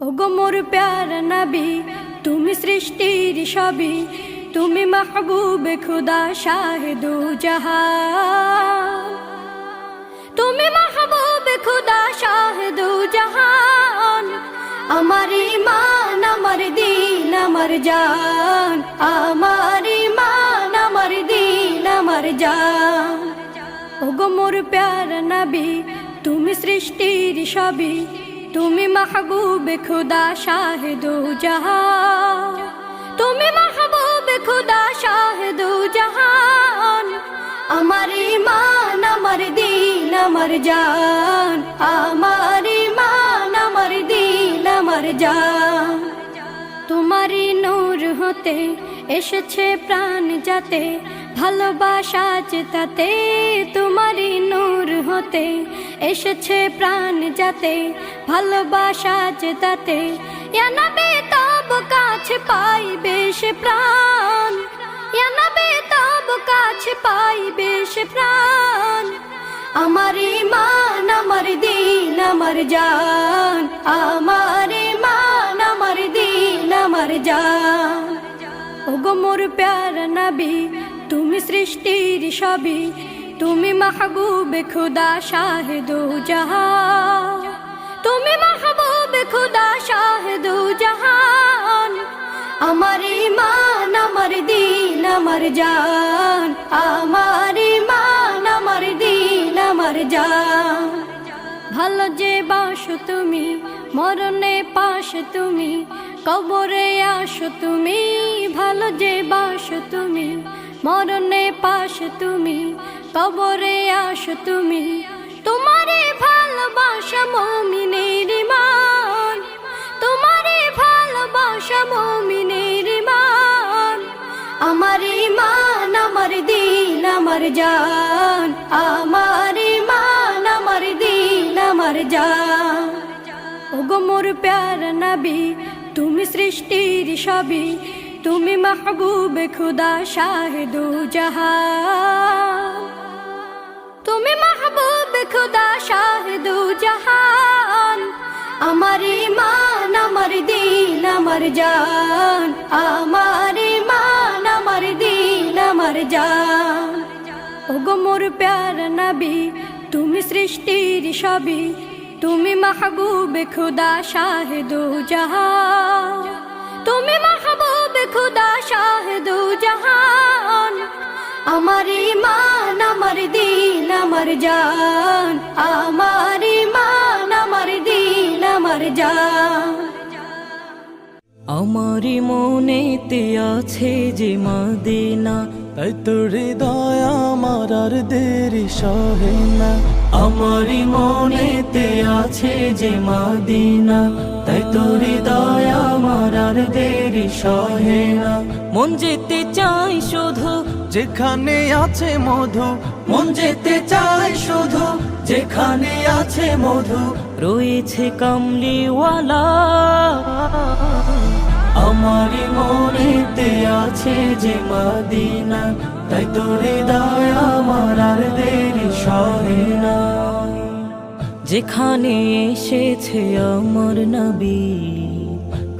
ওগো মোর প্যারা নবী, তুমি সৃষ্টির সবই, তুমি মাহবুবে খুদা শাহিদু জাহান, তুমি মাহবুবে খুদা শাহিদু জাহান। আমার ঈমান, আমার দিন, আমার জান, আমার ঈমান, আমার দিন, আমার জান। ওগো মোর প্যারা নবী, তুমি সৃষ্টির সবই, তুমি মাহবুবে খুদা শাহিদু জাহান, তুমি মাহবুবে খুদা শাহিদু জাহান। আমার ঈমান, আমার দিন, আমার জান, আমার ঈমান, আমার দিন, আমার জান। তোমারই নূর হতে এসেছে প্রাণ যাতে, ভালোবাসা চেতাতে। তোমারই নূর হতে এসেছে প্রাণ যাতে, ভালোবাসা চেতাতে। ইয়া নবী তব কাছে পাইবে সে প্রাণ, ইয়া নবী তব কাছে পাইবে সে প্রাণ। আমার ঈমান, আমার দিন, আমার জান, আমার ঈমান, আমার দিন, আমার জান। ওগো মোর প্যারা নবী, তুমি সৃষ্টির সবই, তুমি মাহবুবে খুদা শাহিদু জাহান, তুমি মাহবুবে খুদা শাহিদু জাহান। আমার ঈমান, আমার দিন, আমার জান, আমার ঈমান, আমার দিন, আমার জান। ভালো যে বাসো তুমি, মরণে পাশে তুমি, কবরে আসো তুমি। ভালো যে বাসো তুমি, মরণে পাশে তুমি, কবরে আসো তুমি। তোমারে ভালোবাসা মুমিনের ঈমান, তোমারে ভালোবাসা মুমিনের ঈমান। আমার ঈমান, আমার দিন, আমার জান, আমার ঈমান, আমার দিন, আমার জান। ওগো মোর প্যারা নবী, তুমি সৃষ্টির সবই, তুমি মাহবুবে খুদা শাহিদু জাহান, তুমি মাহবুবে খুদা শাহিদু জাহান। আমার ঈমান, আমার দিন, আমার জান, আমার ঈমান, আমার দিন, আমার জান। ওগো মোর প্যারা নবী, তুমি সৃষ্টির সবই, তুমি মাহবুবে খুদা শাহিদু জাহান, তুমি মাহবুবে খুদা শাহিদু জাহান। আমার ঈমান, আমার দিন, আমার জান, আমার ঈমান, আমার দিন, আমার জান। আমারি মনেতে আছে যে মদিনা, তাই তোর হৃদয় আমার আর দেরি সহে না। আমারি মনেতে আছে যে মদিনা, তাই তোর হৃদয় আমার আর দেরি সহে না। মন যেতে চাই শুধু যেখানে আছে মধু, মন যেতে চাই শুধু যেখানে আছে মধু, রয়েছে কামলিওয়ালা। আমারি মনেতে আছে যে মদিনা, তাই তোর হৃদয় আমার আর দেরি সহে না। যেখানে এসেছে আমার নবী,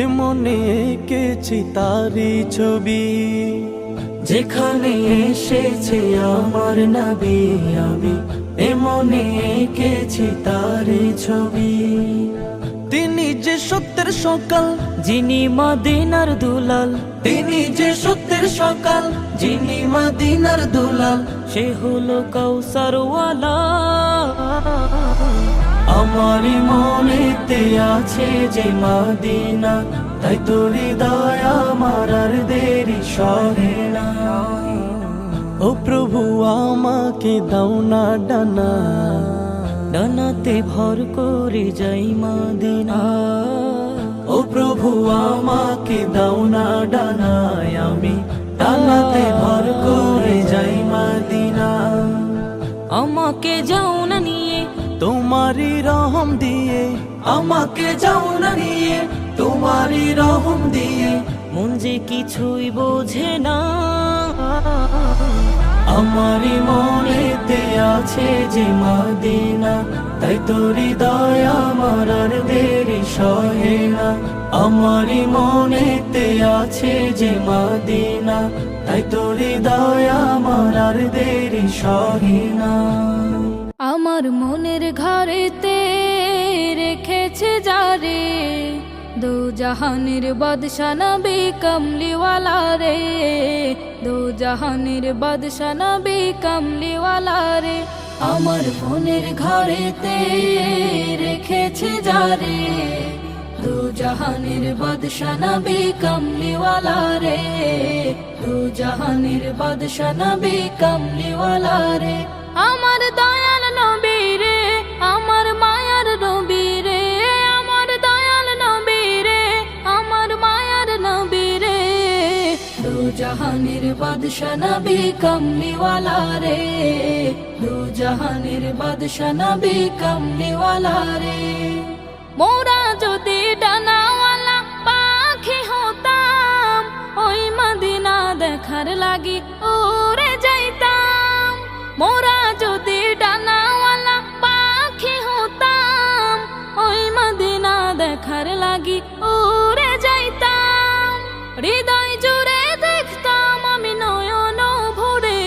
এ মনে এঁকেছি তারি ছবি। যেখানে এসেছে আমার নবী, আমি এ মনে এঁকেছি তার ছবি। তিনি যে সত্যের সকাল, যিনি মদিনার দুলাল, তিনি যে সত্যের সকাল, যিনি মদিনার দুলাল, সে হলো কাউসারওয়ালা। আমারই মনেতে আছে যে মদিনা, তাই তোর হৃদয় আমার আর দেরি সহে না। ও প্রভু আমাকে দাও না ডানা, ডানাতে ভর করে যাই মদিনা। ও প্রভু আমাকে দাও না ডানায়, আমি ডানাতে ভর করে যাই মদিনা। আমাকে যাও না নিয়ে তোমারি রহম দিয়ে, আমাকে যাও না নিয়ে তোমারই রহম দিয়ে, মন যে কিছুই বোঝে না। আমারই মনেতে আছে যে মদিনা, তাই তোর হৃদয় আমার আর দেরি সহে না। আমারই মনেতে আছে যে মদিনা, তাই তোর হৃদয় আমার আর দেরি সহে না। আমার মনের ঘরেতে রেখেছে যারে, দো জাহানের বাদশা নবী কমলিওয়ালা রে, দো জাহানের বাদশা নবী কমলিওয়ালা রে। আমার মনের ঘরেতে রেখেছে যারে, দো জাহানের বাদশা নবী কমলিওয়ালা রে, দো জাহানের বাদশা নবী কমলিওয়ালা রে। আমার দয়াল নবী রে, আমার মায়ার নবী রে, আমার দয়াল নবী রে, আমার মায়ার নবী রে, দো জাহানের বাদশা নবী কমলিওয়ালা রে, দো জাহানের বাদশা নবী কমলিওয়ালা রে। মোরা যদি ডানাওয়ালা পাখি হতাম, ওই মদিনা দেখার লাগি উড়ে যাইতাম। মোরা যদি ডানাওয়ালা পাখি হতাম, ওই মদিনা দেখার লাগি উড়ে যাইতাম। হৃদয় জুড়ে দেখতাম আমি নয়ন ভরে,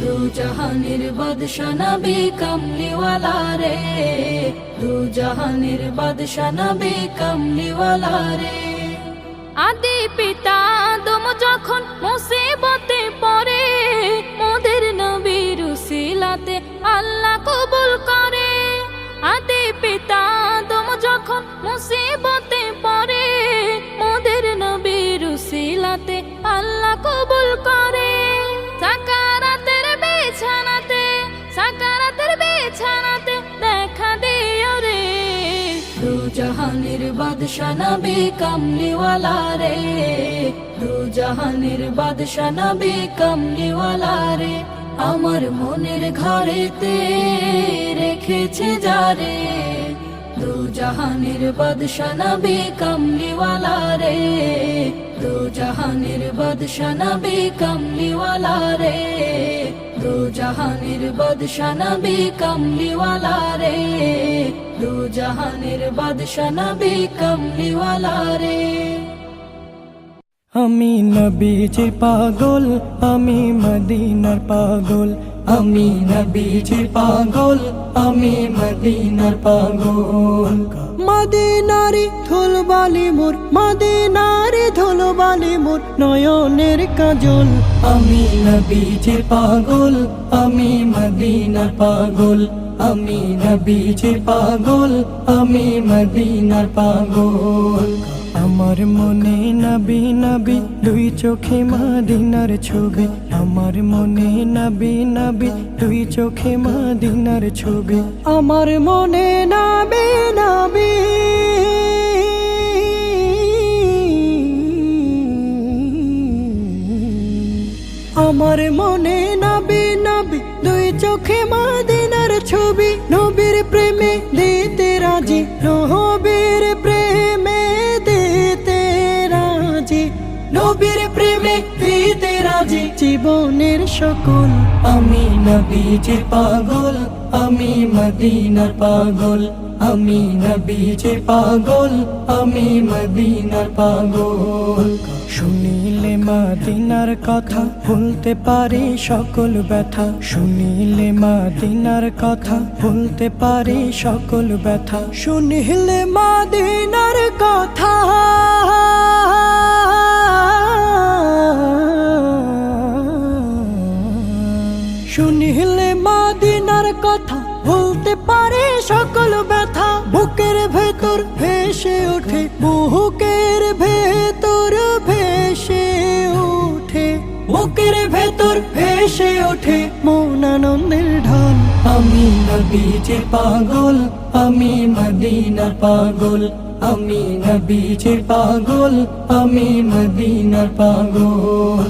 দো জাহানের বাদশা নবী কমলিওয়ালা রে, দো জাহানের বাদশা নবী কমলিওয়ালা রে। আদি পিতা আদম যখন মুসিবতে পড়ে, মোদের নবীর উসিলাতে আল্লাহ কবুল করে। আদি পিতা আদম যখন মুসিবতে পড়ে, মোদের নবীর উসিলাতে আল্লাহ কবুল করে। সাকারাতের বিছানাতে, সাকারাতের বিছানাতে দেখা দিও রে, দো জাহানের বাদশা নবী কমলিওয়ালা রে, দো জাহানের বাদশা নবী কমলিওয়ালা রে। আমার মনের ঘরেতে রেখেছে যারে, দো জাহানের বাদশা নবী কমলিওয়ালা রে, দো জাহানের বাদশা নবী কমলিওয়ালা রে, দো জাহানের বাদশা নবী কমলিওয়ালা রে, দো জাহানের বাদশা নবী কমলিওয়ালা রে। আমি নবীজির পাগল, আমি মদিনার পাগল, আমি নবীজির পাগল, আমি মদিনার পাগল। মদিনারি ধুলবালি মোর, মদিনারি ধুলবালি মোর নয়নের কাজল। আমি নবীজির পাগল, আমি মদিনার পাগল, আমি নবীজির পাগল, আমি মদিনার পাগল। আমার মনে নবী নবী দুই চোখে মদিনার ছবি, আমার মনে নবী নবী দুই চোখে মদিনার ছবি, আমার মনে নবী নবী, আমার মনে নবী নবী দুই চোখে মদিনার ছবি। নবীর প্রেমে দিতে রাজি, নবীর প্রেমে দিতে রাজি, নবীর প্রেমে দিতে রাজি জীবনের সকল। আমি নবীজির পাগল, আমি মদিনার পাগল, আমি নবীজির পাগল, আমি মদিনার পাগল। শুনিলে মদিনার কথা ভুলতে পারি সকল ব্যথা, শুনিলে মদিনার কথা ভুলতে পারি সকল ব্যথা, শুনিলে মদিনার কথা, শুনিলে মদিনার কথা ভুলতে পারে সকল ব্যথা। বুকের ভেতর ভেসে ওঠে, বুকের ভেতর ভেসে ওঠে, বুকের ভেতর ভেসে ওঠে মন আনন্দের ঢল। আমি নবীজির পাগল, আমি মদিনার পাগল, আমি নবীজির পাগল, আমি মদিনার পাগল।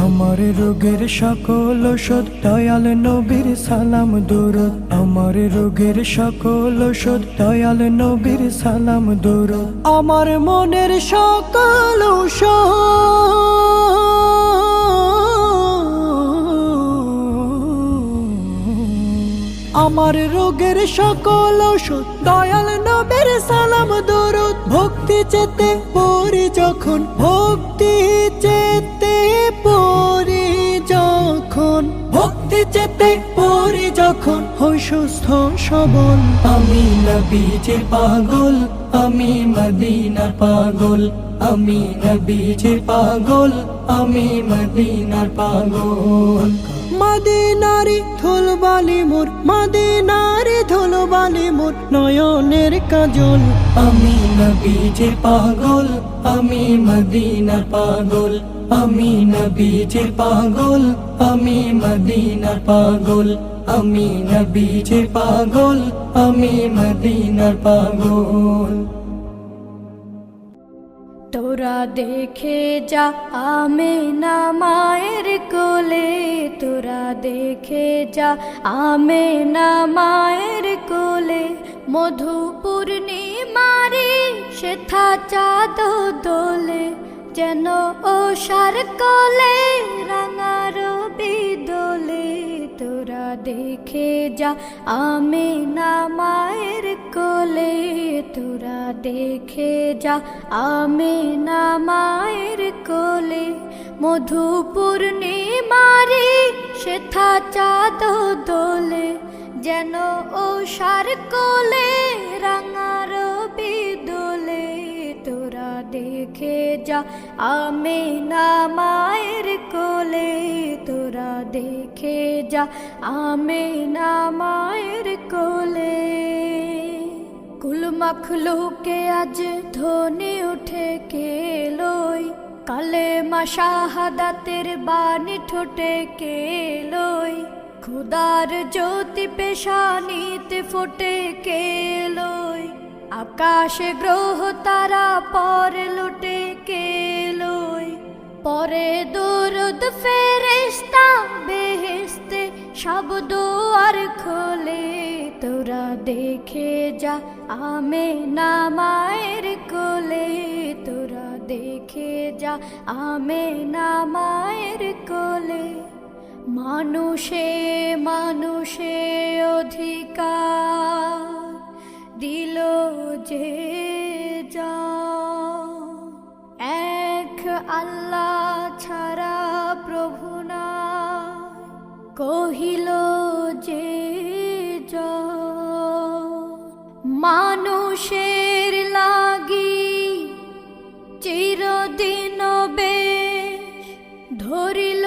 আমার রোগের সকল ওষুধ দয়াল নবীর সালাম দরুদ, আমার রোগের সকল ওষুধ দয়াল নবীর সালাম দরুদ, আমার মনের সকল ঔষধ আমার রোগের সকল ঔষধ দয়াল নবীর সালাম দরুদ ভক্তি চেতে পড়ি যখন ভক্তি চেতে পড়ি যখন ভক্তি চেতে পড়ি যখন হই সুস্থ সবল আমি নবীজির পাগল, আমি মদিনার পাগল, আমি নবীজির পাগল, আমি মদিনার পাগল। মদিনারি ধুলবালি মোর মদিনারি ধুলবালি মোর নয়নের কাজল আমি নবীজির পাগল, আমি মদিনার পাগল, আমি নবীজির পাগল, আমি মদিনার পাগল, আমি নবীজির পাগল, আমি মদিনার পাগল। তোরা দেখে যা আমেনা মায়ের কোলে, তোরা দেখে যা আমেনা মায়ের কোলে, মধু পূর্ণিমারি সেথা চাঁদ দোলে, যেন ওষার কোলে রাঙা রবি দোলে। তোরা দেখে যা আমেনা মায়ের কোলে, তোরা দেখে যা আমেনা মায়ের কোলে, মধু পূর্ণিমারি সেথা চাঁদ দোলে, যেন ওষার কোলে রাঙা রবি দোলে। তোরা দেখে যা আমেনা মায়ের কোলে, তোরা দেখে যা আমেনা মায়ের কোলে। কুল মখলুকে আজ ধ্বনি উঠে কেলোই, কালেমা শাহাদাতের বাণী ঠোঁটে কেলোই, খুদার জ্যোতি পেশানিতে ফোটে কেলোই, আকাশে গ্রহ তারা পরে লুটে কেলোই, পরে দরুদ ফেরেশতা বেহেশতে সব দুয়ার খোলে। তোরা দেখে যা আমেনা মায়ের কোলে, তোরা দেখে যা আমেনা মায়ের কোলে। মানুষে মানুষে অধিকার দিল যে যা, এক আল্লাহ ছাড়া প্রভু না কহিল যে যা। মানুষের লাগি চিরদিন বেশ ধরিল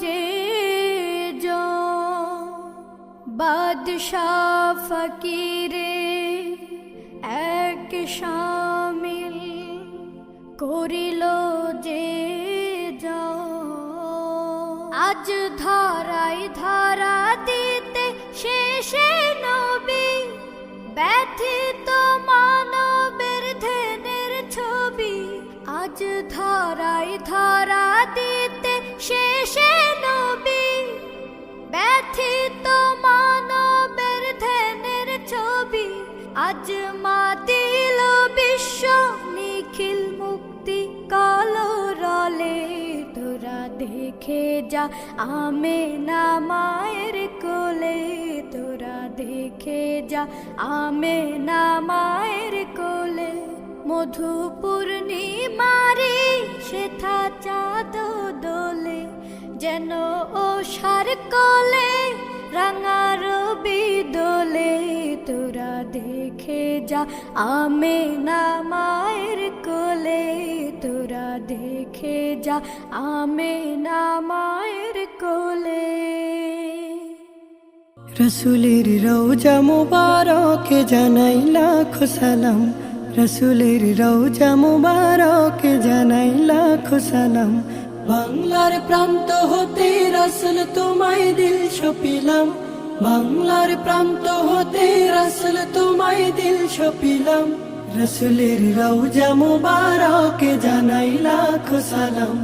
যে যা, বাদশাহ ফকিরে এক শামিল করিল যে যা। আজ ধরাই ধরা দিতে শেষে নবী, ব্যথিত মানবের ধ্যানের ছবি। আজ ধরাই ধরা দিতে শেষে নবী, ব্যথিত মানবের ধ্যানের ছবি। আজ মাতিল বিশ্ব নিখিল মুক্তি কলরলে। তোরা দেখে যা আমেনা মায়ের কোলে, তোরা দেখে যা আমেনা মায়ের কোলে, মধু পূর্ণিমারি সেথা চাঁদ দোলে, যেন ওষার কোলে রাঙা রবি দোলে। তোরা দেখে যা আমেনা মায়ের কোলে, তোরা দেখে যা আমেনা মায়ের কোলে। রসুলের রওজা মুবারকে জানাই লাখো সালাম, রসুলের রওজা মুবারকে জানাই লাখো সালাম। বাংলার প্রান্ত হতে রাসূল তোমায় দিল সপিলাম, বাংলার প্রান্ত হতে রাসূল তোমায় দিল সপিলাম। রসুলের রওজা মুবারকে জানাই লাখো সালাম,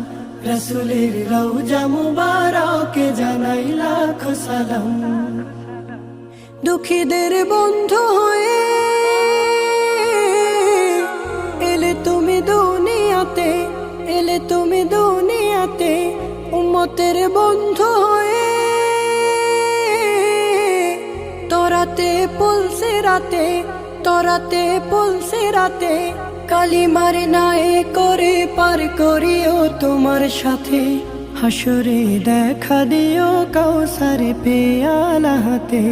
রসুলের রওজা মুবারকে জানাই লাখো সালাম। দুঃখীদের বন্ধু হয়ে এলে তুমি দুনিয়াতে, এলে তুমি দুনিয়াতে, উম্মতের বন্ধু হয়ে তোরা তরাতে পুলসে রাতে কালিমার নায়ে করে পার করিও তোমার সাথে। হাসরে দেখা দিও কাউসারে পেয়ালা হাতে।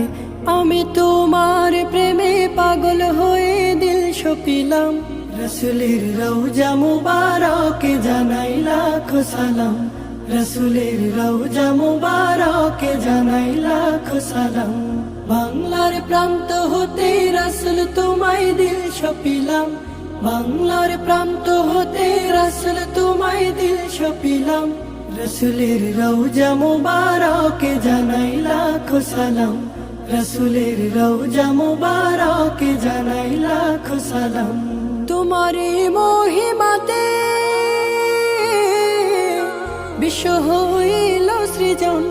আমি তোমার প্রেমে পাগল হয়ে দিল সপিলাম। রসুলের রওজা মুবারকে জানাই লাখো সালাম। রসুলের রওজা মুবারকে জানাই লাখো সালাম। বাংলার প্রান্ত হতে রসুল তোমায় দিল সপিলাম। বাংলার প্রান্ত হতে রসুল তোমায় দিল সপিলাম। রসুলের রওজা মুবারকে জানাই লাখো সালাম। রসুলের রওজা মুবারকে জানাই লাখো সালাম। তোমারে মহিমাতে বিশ্ব হইল সৃজন,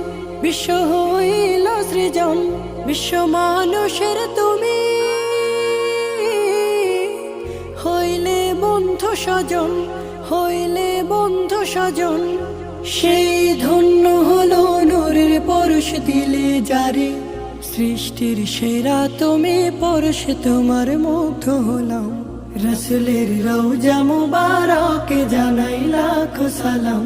বিশ্ব হইল সৃজন। বিশ্ব মানুষের তুমি হইলে বন্ধু স্বজন, হইলে বন্ধু স্বজন। সেই ধন্য হলো নূরের পরশ দিলে জারি। সৃষ্টির সেরা তুমি পরশ তোমার মুগ্ধ হলাম। রসুলের রওজা মুবারকে জানাই লাখো সালাম।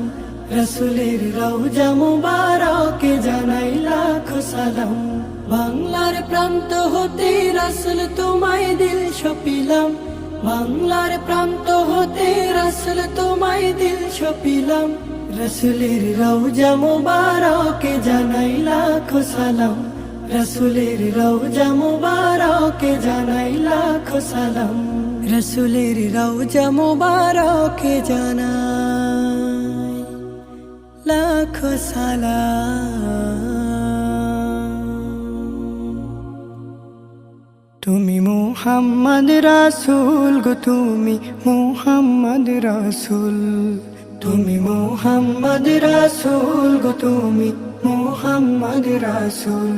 রসুলের রওজা মুবারকে জানাই লাখো সালাম। বাংলার প্রান্ত হতে রসুল তোমায় দিল সপিলাম। বাংলার প্রান্ত হতে রসুল তোমায় দিল সপিলাম। রসুলের রওজা মুবারকে জানাই লাখো সালাম। রসুলের রওজা মুবারকে জানাই লাখো সালাম। রসুলের রওজা মুবারকে জানাই লাখো সালাম। তুমি মুহাম্মদ রাসূল গো, তুমি মুহাম্মদ রাসূল। তুমি মুহাম্মদ রাসূল গো, তুমি মুহাম্মদ রাসূল।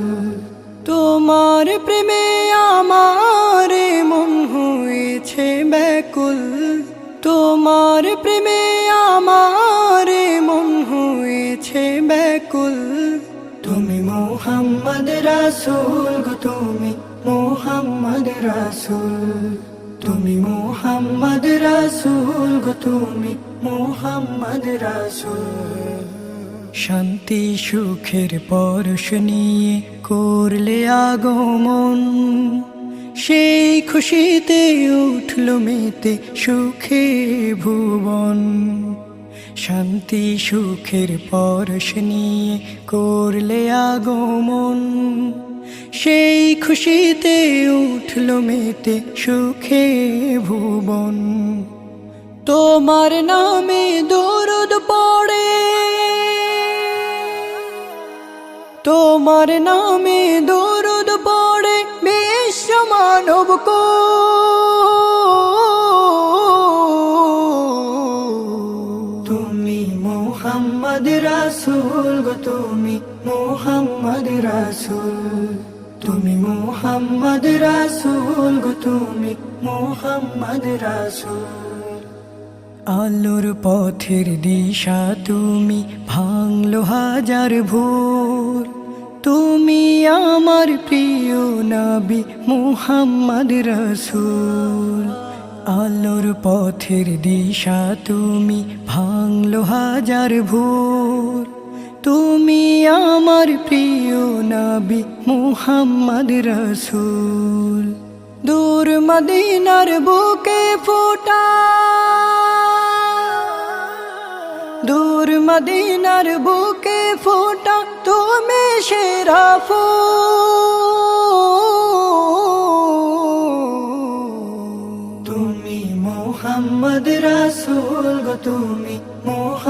তোমার প্রেমে আমার মন হয়েছে ব্যাকুল। তোমার প্রেমে আমার মন হয়েছে ব্যাকুল। তুমি মুহাম্মদ রাসূল গো, তুমি মুহাম্মদ রাসূল। তুমি মুহাম্মদ রাসূল গো, তুমি মুহাম্মদ রাসূল। শান্তি সুখের পরশ নিয়ে করলে আগমন। সেই খুশিতে উঠল মেতে সুখে ভুবন। শান্তি সুখের পরশ নিয়ে করলে আগমন। সেই খুশিতে উঠল মেতে সুখে ভুবন। তোমার নামে দরুদ পড়ে, তোমার নামে দরুদ পড়ে বিশ্ব মানব কো। তুমি মুহাম্মদ রাসূল গো, তুমি মুহাম্মদ রাসূল। তুমি মুহাম্মদ রাসূল গো, তুমি মুহাম্মদ রাসূল। আলোর পথের দিশা তুমি, ভাঙলো হাজার ভোর। তুমি আমার প্রিয় নবী মুহাম্মদ রাসূল। আলোর পথের দিশা তুমি, ভাঙলো হাজার ভোর। তুমি আমার প্রিয় নবী মুহাম্মদ রাসূল। দূর মদিনার বুকে ফোটা, দূর মদিনার বুকে ফোটা তুমি সেরা ফুল। তুমি মুহাম্মদ রাসূল গো, তুমি মুহাম্মদ